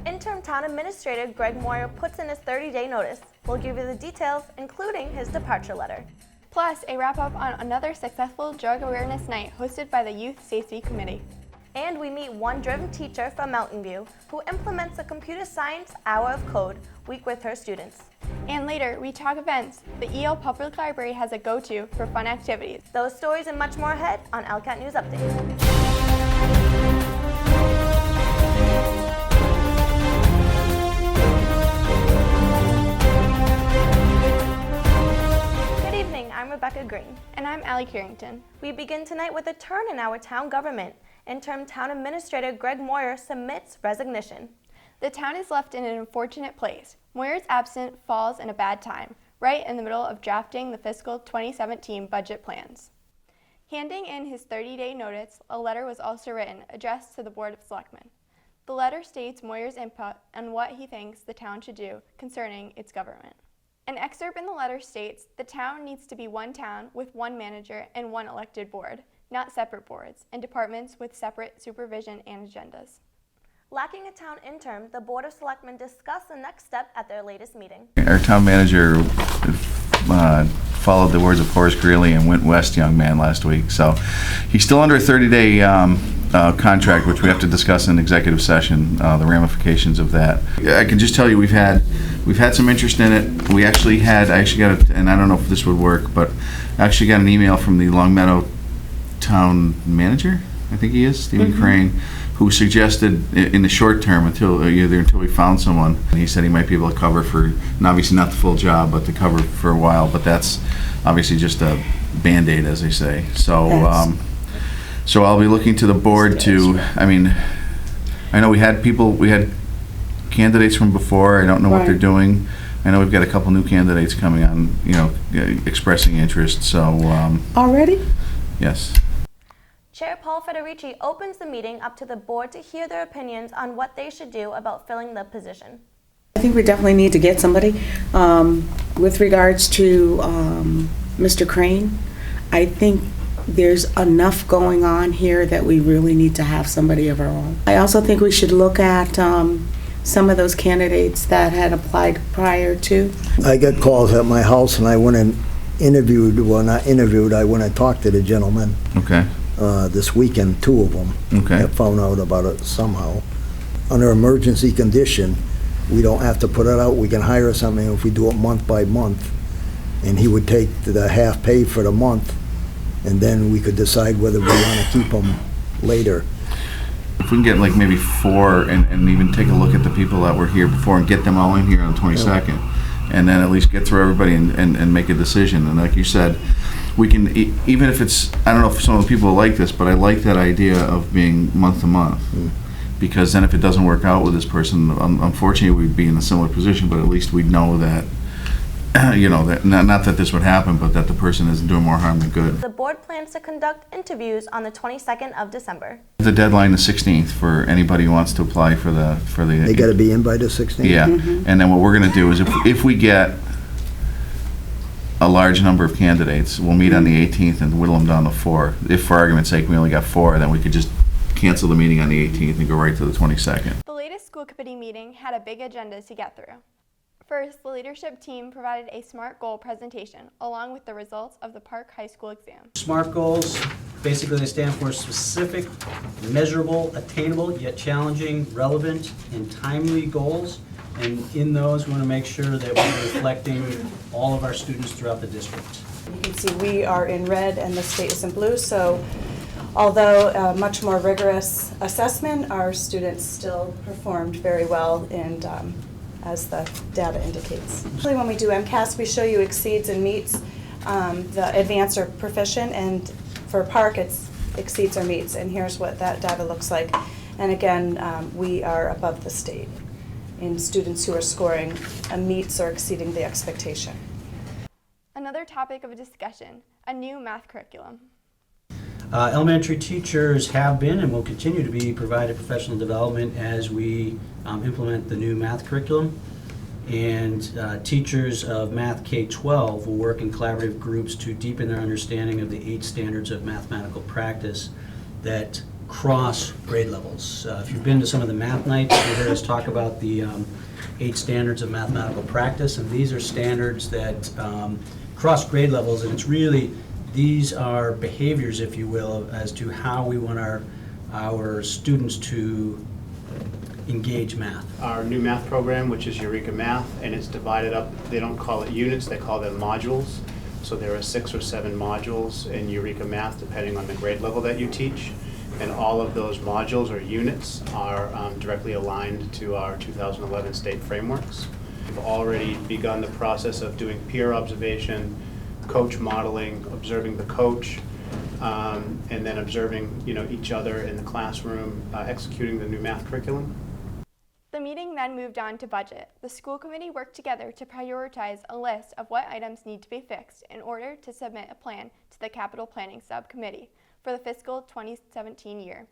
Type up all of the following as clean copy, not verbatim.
Interim Town Administrator Greg Moyer puts in his 30-day notice. We'll give you the details, including his departure letter. Plus, a wrap-up on another successful drug awareness night hosted by the Youth Safety Committee. And we meet one driven teacher from Mountain View who implements a computer science hour of code week with her students. And later, we talk events. The EL Public Library has a go-to for fun activities. Those stories and much more ahead on ELCAT News Update. I'm Rebecca Green. And I'm Allie Carrington. We begin tonight with a turn in our town government. Interim Town Administrator Greg Moyer submits resignation. The town is left in an unfortunate place. Moyer's absence falls in a bad time, right in the middle of drafting the fiscal 2017 budget plans. Handing in his 30-day notice, a letter was also written addressed to the Board of Selectmen. The letter states Moyer's input on what he thinks the town should do concerning its government. An excerpt in the letter states, the town needs to be one town with one manager and one elected board, not separate boards and departments with separate supervision and agendas. Lacking a town interim, the Board of Selectmen discussed the next step at their latest meeting. Our town manager followed the words of Horace Greeley and went west, young man, last week. So he's still under a 30-day contract, which we have to discuss in executive session, the ramifications of that. I can just tell you we've had some interest in it. I actually got it, and I don't know if this would work, but I actually got an email from the Longmeadow town manager, I think he is, Stephen Crane, who suggested in the short term until we found someone, and he said he might be able to cover for, and obviously not the full job, but to cover for a while, but that's obviously just a Band-Aid, as they say. So so I'll be looking to the board to, I know we had candidates from before. I don't know what they're doing. I know we've got a couple new candidates coming on, expressing interest, so. Already? Yes. Chair Paul Federici opens the meeting up to the board to hear their opinions on what they should do about filling the position. I think we definitely need to get somebody. With regards to Mr. Crane, I think there's enough going on here that we really need to have somebody of our own. I also think we should look at some of those candidates that had applied prior to. I got calls at my house and I went and interviewed, well not interviewed, I went and talked to the gentleman. Okay. This weekend, two of them. Okay. I found out about it somehow. Under emergency condition, we don't have to put it out, we can hire somebody if we do it month by month. And he would take the half pay for the month, and then we could decide whether we want to keep them later. If we can get like maybe 4 and even take a look at the people that were here before and get them all in here on the 22nd, and then at least get through everybody and make a decision. And like you said, we can, even if it's, I don't know if some of the people like this, but I like that idea of being month to month. Because then if it doesn't work out with this person, unfortunately we'd be in a similar position, but at least we'd know that, that not that this would happen, but that the person isn't doing more harm than good. The board plans to conduct interviews on the 22nd of December. The deadline is 16th for anybody who wants to apply for the. They got to be in by the 16th? Yeah, and then what we're going to do is if we get a large number of candidates, we'll meet on the 18th and whittle them down to 4. If for argument's sake we only got 4, then we could just cancel the meeting on the 18th and go right to the 22nd. The latest school committee meeting had a big agenda to get through. First, the leadership team provided a SMART goal presentation along with the results of the Park High School exam. SMART goals, basically they stand for specific, measurable, attainable, yet challenging, relevant, and timely goals. And in those, we want to make sure that we're reflecting all of our students throughout the district. You can see we are in red and the state is in blue, so although a much more rigorous assessment, our students still performed very well, and as the data indicates. Usually when we do MCAS, we show you exceeds and meets the advanced or proficient, and for Park it's exceeds or meets, and here's what that data looks like. And again, we are above the state in students who are scoring a meets or exceeding the expectation. Another topic of discussion, a new math curriculum. Elementary teachers have been and will continue to be provided professional development as we implement the new math curriculum. And teachers of Math K-12 will work in collaborative groups to deepen their understanding of the 8 standards of mathematical practice that across grade levels. If you've been to some of the math nights, you heard us talk about the 8 standards of mathematical practice, and these are standards that cross grade levels, and it's really, these are behaviors, if you will, as to how we want our students to engage math. Our new math program, which is Eureka Math, and it's divided up, they don't call it units, they call them modules. So there are 6 or 7 modules in Eureka Math, depending on the grade level that you teach. And all of those modules or units are directly aligned to our 2011 state frameworks. We've already begun the process of doing peer observation, coach modeling, observing the coach, and then observing, each other in the classroom, executing the new math curriculum. The meeting then moved on to budget. The school committee worked together to prioritize a list of what items need to be fixed in order to submit a plan to the capital planning subcommittee for the fiscal 2017 year.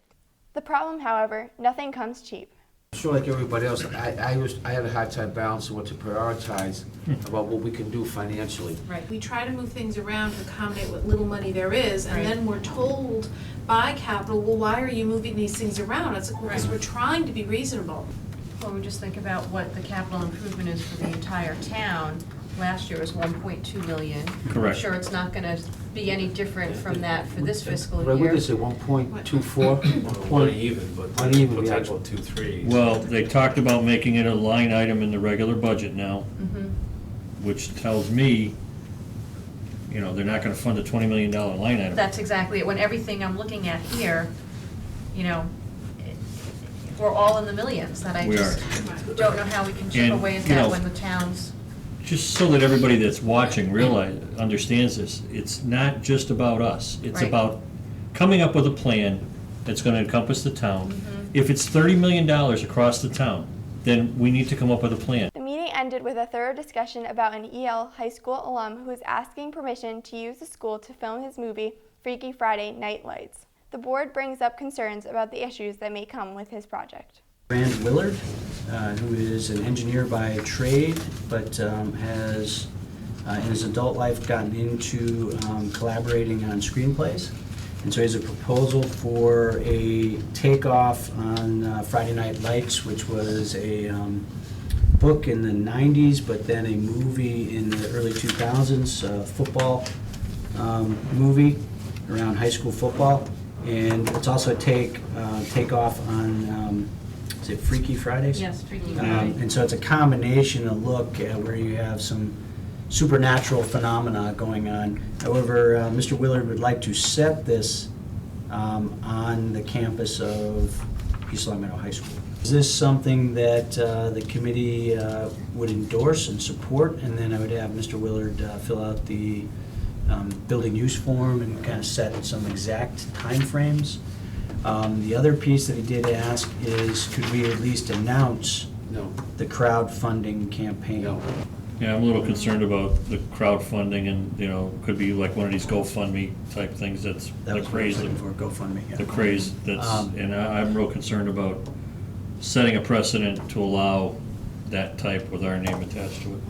The problem, however, nothing comes cheap. Sure, like everybody else, I had a hard time balancing what to prioritize about what we can do financially. Right, we try to move things around to accommodate what little money there is, and then we're told by capital, well, why are you moving these things around? It's like, because we're trying to be reasonable. Well, we just think about what the capital improvement is for the entire town. Last year was 1.2 million. Correct. I'm sure it's not gonna be any different from that for this fiscal What year. did they say, 1.24? Uneven, but Uneven, yeah. potential 2-3. Well, they talked about making it a line item in the regular budget now, which tells me, they're not gonna fund a $20 million line item. That's exactly it. When everything I'm looking at here, we're all in the millions, that I We just don't know how we can chip And, away at you that know, when the town's. Just so that everybody that's watching understands this, it's not just about us. It's Right. about coming up with a plan that's gonna encompass the town. If it's $30 million across the town, then we need to come up with a plan. The meeting ended with a thorough discussion about an EL high school alum who is asking permission to use the school to film his movie Freaky Friday Night Lights. The board brings up concerns about the issues that may come with his project. Brand Willard, who is an engineer by trade, but has, in his adult life, gotten into collaborating on screenplays. And so he has a proposal for a takeoff on Friday Night Lights, which was a book in the 90s, but then a movie in the early 2000s, football movie around high school football. And it's also a takeoff on, is it Freaky Fridays? Yes, Freaky Friday. And so it's a combination, a look at where you have some supernatural phenomena going on. However, Mr. Willard would like to set this on the campus of East Long Meadow High School. Is this something that the committee would endorse and support? And then I would have Mr. Willard fill out the building use form and kind of set some exact timeframes. The other piece that he did ask is, could we at least announce the crowdfunding campaign? No. Yeah, I'm a little concerned about the crowdfunding and, could be like one of these GoFundMe type things that's That the was what I was craze, looking for, GoFundMe, yeah. the craze and I'm real concerned about setting a precedent to allow that type with our name attached to it.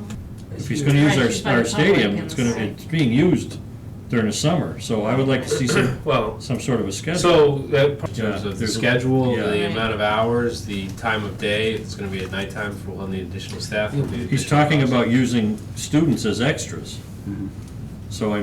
If he's gonna use our stadium, it's being used during the summer, so I would like to see some sort of a schedule. So, in terms of the there's schedule, yeah. the amount of hours, the time of day, if it's gonna be at nighttime for all the additional staff. will be He's additional talking costs. about using students as extras. So,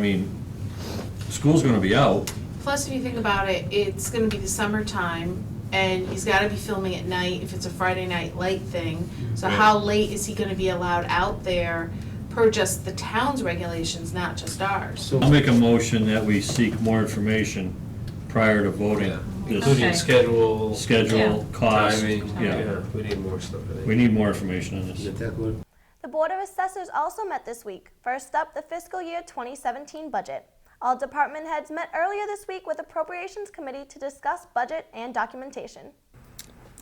school's gonna be out. Plus, if you think about it, it's gonna be the summertime, and he's gotta be filming at night if it's a Friday night light thing. So Right. how late is he gonna be allowed out there per just the town's regulations, not just ours? I'll make a motion that we seek more information prior to voting. Yeah. This Including schedule. schedule, cost, Timing, yeah. we need more stuff, I think. We need more information on this. Get that good? The Board of Assessors also met this week. First up, the fiscal year 2017 budget. All department heads met earlier this week with Appropriations Committee to discuss budget and documentation.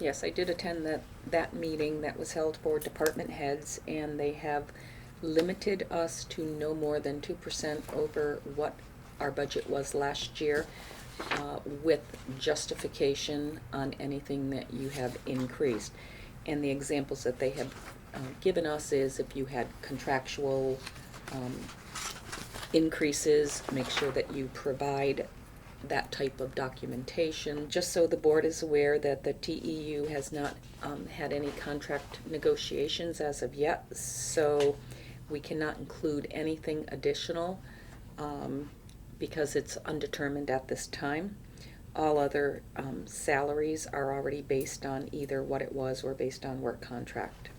Yes, I did attend that meeting that was held for department heads, and they have limited us to no more than 2% over what our budget was last year, with justification on anything that you have increased. And the examples that they have given us is if you had contractual increases, make sure that you provide that type of documentation. Just so the board is aware that the TEU has not had any contract negotiations as of yet, so we cannot include anything additional because it's undetermined at this time. All other salaries are already based on either what it was or based on work contract.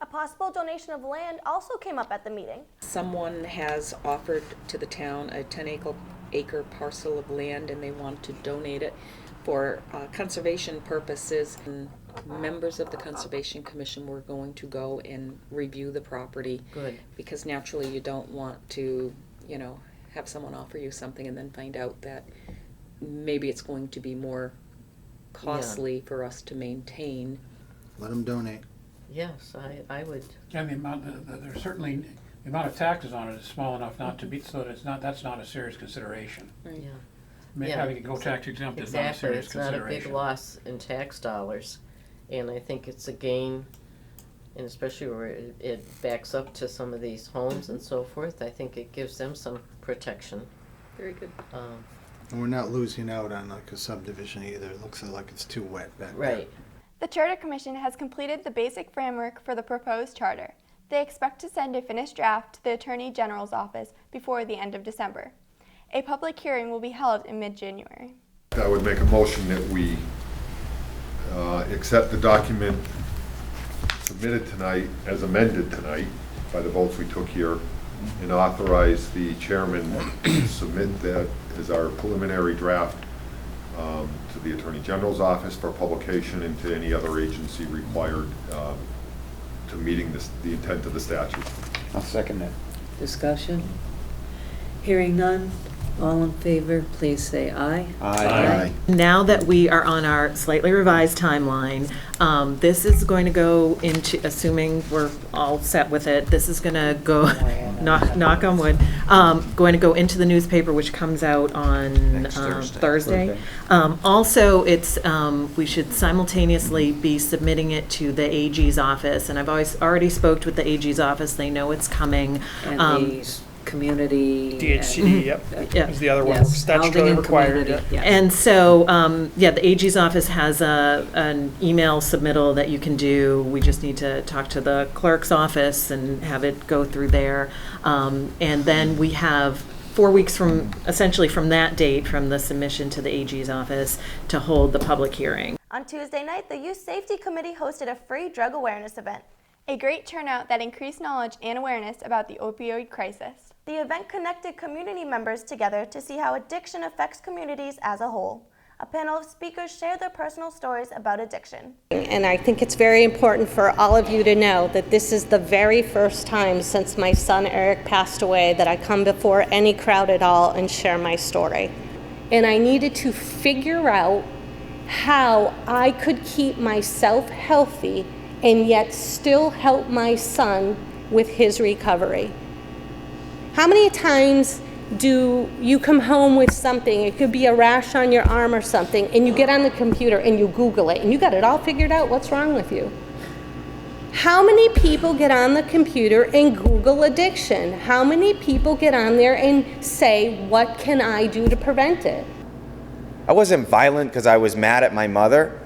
A possible donation of land also came up at the meeting. Someone has offered to the town a 10-acre parcel of land, and they want to donate it for conservation purposes. And members of the Conservation Commission were going to go and review the property. Good. Because naturally you don't want to, have someone offer you something and then find out that maybe it's going to be more costly for us to maintain. Let them donate. Yes, I would. And the amount, there's certainly, the amount of taxes on it is small enough not to be, so that that's not a serious consideration. Right. Yeah. Having it go tax exempt is not a Exactly, serious it's not a consideration. big loss in tax dollars, and I think it's a gain, and especially where it backs up to some of these homes and so forth, I think it gives them some protection. Very good. And we're not losing out on like a subdivision either. It looks like it's too wet back there. Right. The Charter Commission has completed the basic framework for the proposed charter. They expect to send a finished draft to the Attorney General's office before the end of December. A public hearing will be held in mid-January. I would make a motion that we accept the document submitted tonight as amended tonight by the votes we took here, and authorize the chairman to submit that as our preliminary draft to the Attorney General's office for publication and to any other agency required to meeting the intent of the statute. I'll second that. Discussion? Hearing none, all in favor, please say aye. Aye. Now that we are on our slightly revised timeline, this is going to go into, assuming we're all set with it, this is going to go, knock on wood, going to go into the newspaper, which comes out on Thursday. Also, it's we should simultaneously be submitting it to the AG's office, and I've already spoke with the AG's office. They know it's coming. And the community. DHCD, yep, is the other one, statutorily required. Yeah. And so, the AG's office has an email submittal that you can do. We just need to talk to the clerk's office and have it go through there. And then we have 4 weeks from that date, from the submission to the AG's office, to hold the public hearing. On Tuesday night, the Youth Safety Committee hosted a free drug awareness event. A great turnout that increased knowledge and awareness about the opioid crisis. The event connected community members together to see how addiction affects communities as a whole. A panel of speakers shared their personal stories about addiction. And I think it's very important for all of you to know that this is the very first time since my son Eric passed away that I come before any crowd at all and share my story. And I needed to figure out how I could keep myself healthy and yet still help my son with his recovery. How many times do you come home with something, it could be a rash on your arm or something, and you get on the computer and you Google it, and you got it all figured out, what's wrong with you? How many people get on the computer and Google addiction? How many people get on there and say, what can I do to prevent it? I wasn't violent because I was mad at my mother.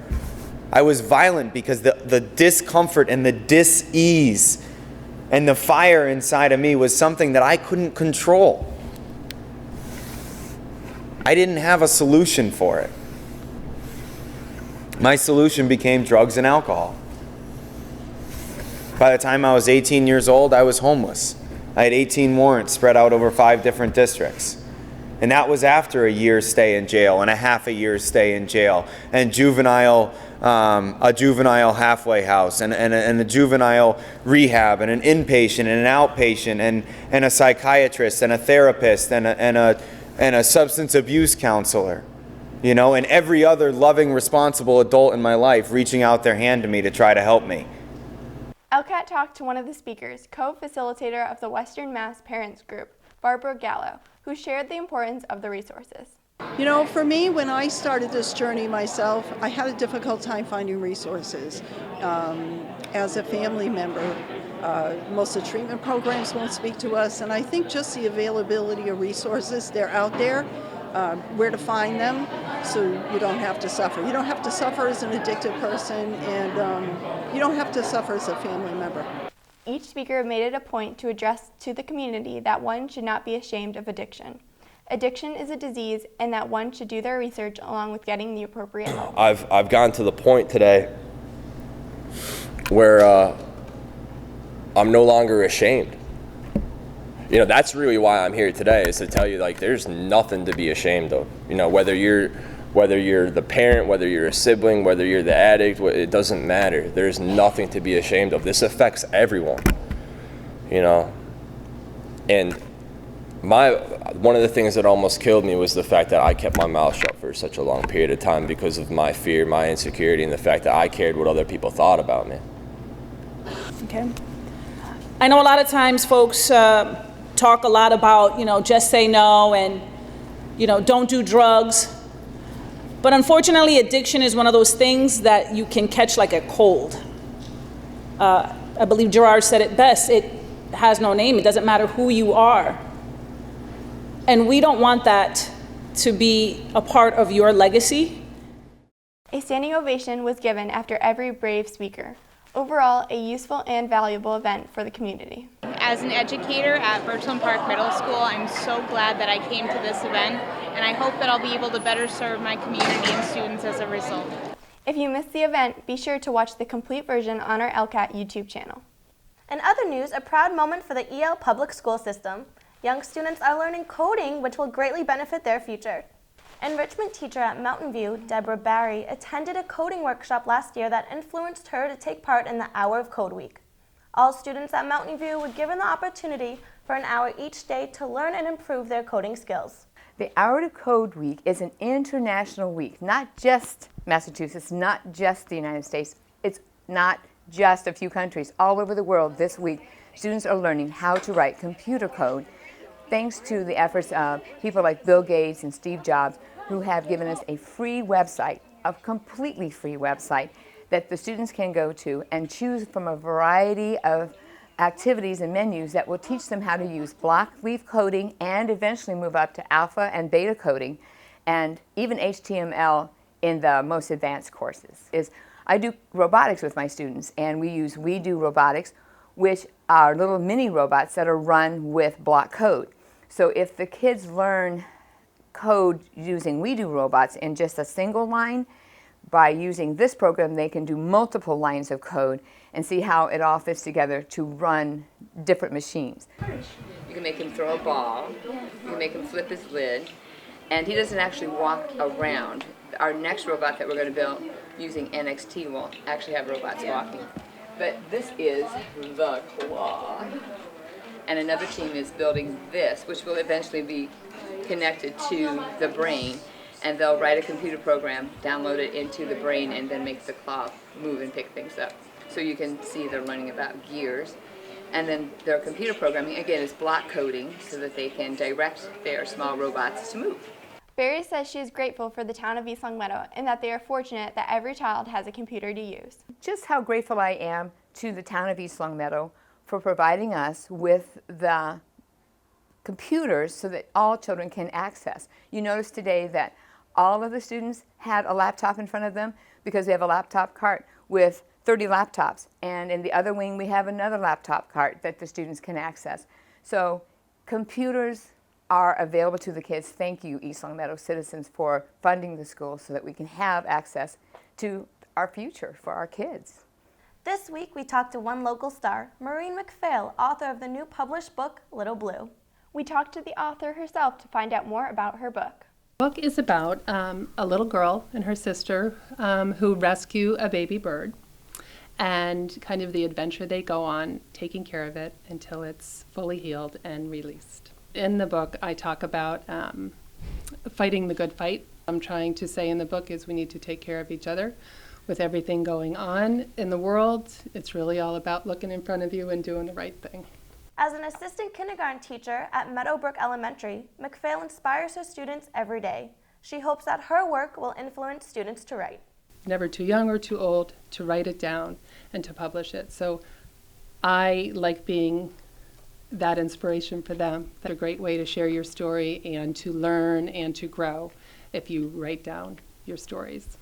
I was violent because the discomfort and the dis-ease and the fire inside of me was something that I couldn't control. I didn't have a solution for it. My solution became drugs and alcohol. By the time I was 18 years old, I was homeless. I had 18 warrants spread out over 5 different districts. And that was after a year's stay in jail and a half a year's stay in jail and a juvenile halfway house and a juvenile rehab and an inpatient and an outpatient and a psychiatrist and a therapist and a substance abuse counselor, and every other loving, responsible adult in my life reaching out their hand to me to try to help me. ELCAT talked to one of the speakers, co-facilitator of the Western Mass Parents Group, Barbara Gallo, who shared the importance of the resources. For me, when I started this journey myself, I had a difficult time finding resources. As a family member, most of the treatment programs won't speak to us, and I think just the availability of resources, they're out there, where to find them, so you don't have to suffer. You don't have to suffer as an addicted person, and you don't have to suffer as a family member. Each speaker made it a point to address to the community that one should not be ashamed of addiction. Addiction is a disease, and that one should do their research along with getting the appropriate help. I've gotten to the point today where I'm no longer ashamed. You know, that's really why I'm here today, is to tell you, like, there's nothing to be ashamed of. You know, whether you're the parent, whether you're a sibling, whether you're the addict, it doesn't matter. There's nothing to be ashamed of. This affects everyone, you know. And one of the things that almost killed me was the fact that I kept my mouth shut for such a long period of time because of my fear, my insecurity, and the fact that I cared what other people thought about me. Okay. I know a lot of times folks talk a lot about, you know, just say no and, you know, don't do drugs. But unfortunately, addiction is one of those things that you can catch like a cold. I believe Gerard said it best. It has no name. It doesn't matter who you are. And we don't want that to be a part of your legacy. A standing ovation was given after every brave speaker. Overall, a useful and valuable event for the community. As an educator at Birchland Park Middle School, I'm so glad that I came to this event, and I hope that I'll be able to better serve my community and students as a result. If you missed the event, be sure to watch the complete version on our ELCAT YouTube channel. In other news, a proud moment for the EL public school system. Young students are learning coding, which will greatly benefit their future. Enrichment teacher at Mountain View, Deborah Barry, attended a coding workshop last year that influenced her to take part in the Hour of Code Week. All students at Mountain View were given the opportunity for an hour each day to learn and improve their coding skills. The Hour to Code Week is an international week, not just Massachusetts, not just the United States. It's not just a few countries. All over the world this week, students are learning how to write computer code thanks to the efforts of people like Bill Gates and Steve Jobs, who have given us a free website, a completely free website, that the students can go to and choose from a variety of activities and menus that will teach them how to use block leaf coding and eventually move up to alpha and beta coding, and even HTML in the most advanced courses. I do robotics with my students, and we use We Do Robotics, which are little mini robots that are run with block code. So if the kids learn code using We Do robots in just a single line, by using this program they can do multiple lines of code and see how it all fits together to run different machines. You can make him throw a ball, you can make him flip his lid, and he doesn't actually walk around. Our next robot that we're going to build using NXT will actually have robots walking. But this is the claw. And another team is building this, which will eventually be connected to the brain, and they'll write a computer program, download it into the brain, and then make the claw move and pick things up. So you can see they're learning about gears. And then their computer programming, again, is block coding so that they can direct their small robots to move. Barry says she is grateful for the town of East Longmeadow and that they are fortunate that every child has a computer to use. Just how grateful I am to the town of East Longmeadow for providing us with the computers so that all children can access. You notice today that all of the students had a laptop in front of them because we have a laptop cart with 30 laptops, and in the other wing we have another laptop cart that the students can access. So computers are available to the kids. Thank you, East Longmeadow citizens, for funding the school so that we can have access to our future for our kids. This week we talked to one local star, Maureen McPhail, author of the new published book, Little Blue. We talked to the author herself to find out more about her book. The book is about a little girl and her sister who rescue a baby bird, and kind of the adventure they go on taking care of it until it's fully healed and released. In the book, I talk about fighting the good fight. I'm trying to say in the book is we need to take care of each other. With everything going on in the world, it's really all about looking in front of you and doing the right thing. As an assistant kindergarten teacher at Meadowbrook Elementary, McPhail inspires her students every day. She hopes that her work will influence students to write. Never too young or too old to write it down and to publish it. So I like being that inspiration for them. That's a great way to share your story and to learn and to grow if you write down your stories.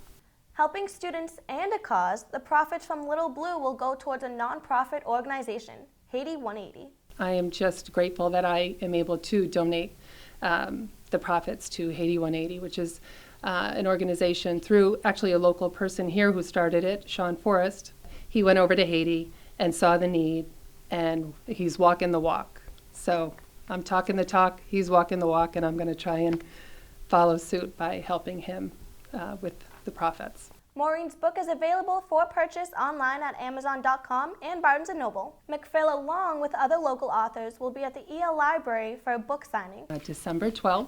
Helping students and a cause, the profits from Little Blue will go towards a nonprofit organization, Haiti 180. I am just grateful that I am able to donate the profits to Haiti 180, which is an organization through actually a local person here who started it, Sean Forrest. He went over to Haiti and saw the need, and he's walking the walk. So I'm talking the talk, he's walking the walk, and I'm going to try and follow suit by helping him with the profits. Maureen's book is available for purchase online at Amazon.com and Barnes & Noble. McPhail, along with other local authors, will be at the EL Library for a book signing. December 12th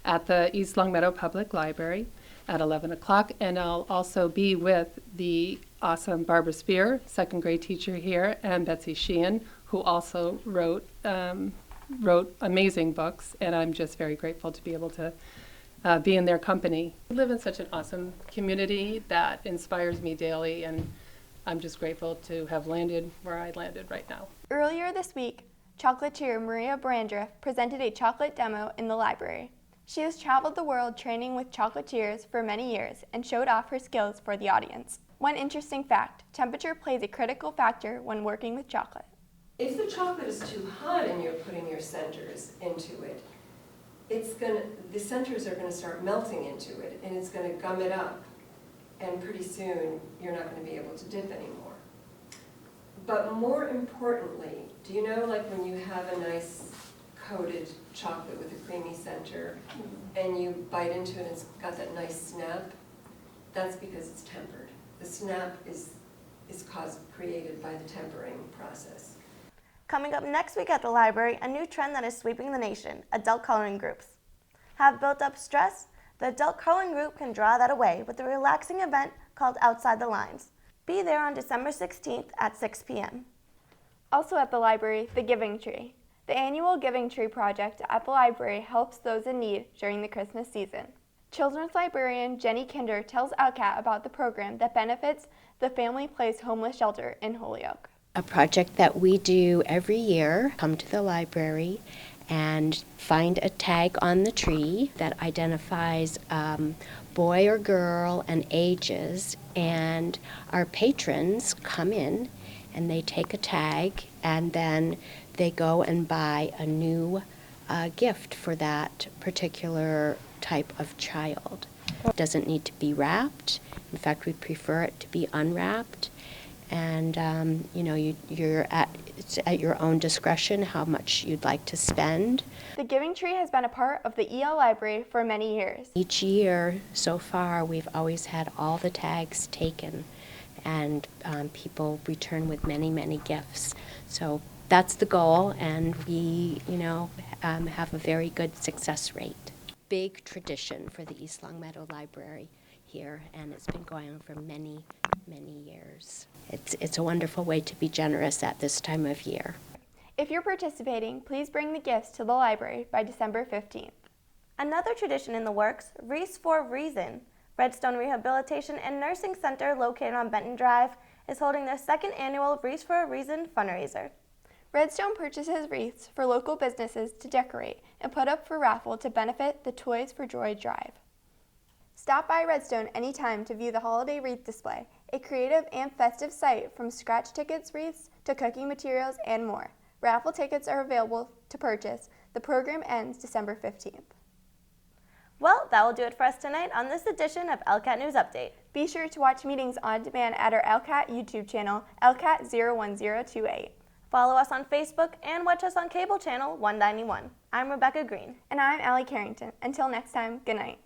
at the East Longmeadow Public Library at 11 o'clock, and I'll also be with the awesome Barbara Spear, second grade teacher here, and Betsy Sheehan, who also wrote amazing books, and I'm just very grateful to be able to be in their company. We live in such an awesome community that inspires me daily, and I'm just grateful to have landed where I landed right now. Earlier this week, chocolatier Maria Brandreth presented a chocolate demo in the library. She has traveled the world training with chocolatiers for many years and showed off her skills for the audience. One interesting fact, temperature plays a critical factor when working with chocolate. If the chocolate is too hot and you're putting your centers into it, the centers are going to start melting into it, and it's going to gum it up, and pretty soon you're not going to be able to dip anymore. But more importantly, do you know, like when you have a nice coated chocolate with a creamy center and you bite into it and it's got that nice snap? That's because it's tempered. The snap is created by the tempering process. Coming up next week at the library, a new trend that is sweeping the nation, adult coloring groups. Have built up stress? The adult coloring group can draw that away with a relaxing event called Outside the Lines. Be there on December 16th at 6 p.m. Also at the library, the Giving Tree. The annual Giving Tree project at the library helps those in need during the Christmas season. Children's librarian Jenny Kinder tells ELCAT about the program that benefits the Family Place Homeless Shelter in Holyoke. A project that we do every year, come to the library and find a tag on the tree that identifies boy or girl and ages, and our patrons come in and they take a tag and then they go and buy a new gift for that particular type of child. It doesn't need to be wrapped. In fact, we prefer it to be unwrapped. And it's at your own discretion how much you'd like to spend. The Giving Tree has been a part of the EL Library for many years. Each year so far, we've always had all the tags taken, and people return with many, many gifts. So that's the goal, and we, have a very good success rate. Big tradition for the East Longmeadow Library here, and it's been going on for many, many years. It's a wonderful way to be generous at this time of year. If you're participating, please bring the gifts to the library by December 15th. Another tradition in the works, Reese for Reason. Redstone Rehabilitation and Nursing Center, located on Benton Drive, is holding their second annual Reese for a Reason fundraiser. Redstone purchases wreaths for local businesses to decorate and put up for raffle to benefit the Toys for Joy drive. Stop by Redstone anytime to view the holiday wreath display, a creative and festive site from scratch tickets, wreaths, to cooking materials, and more. Raffle tickets are available to purchase. The program ends December 15th. Well, that will do it for us tonight on this edition of ELCAT News Update. Be sure to watch meetings on demand at our ELCAT YouTube channel, ELCAT 01028. Follow us on Facebook and watch us on cable channel 191. I'm Rebecca Green. And I'm Allie Carrington. Until next time, good night.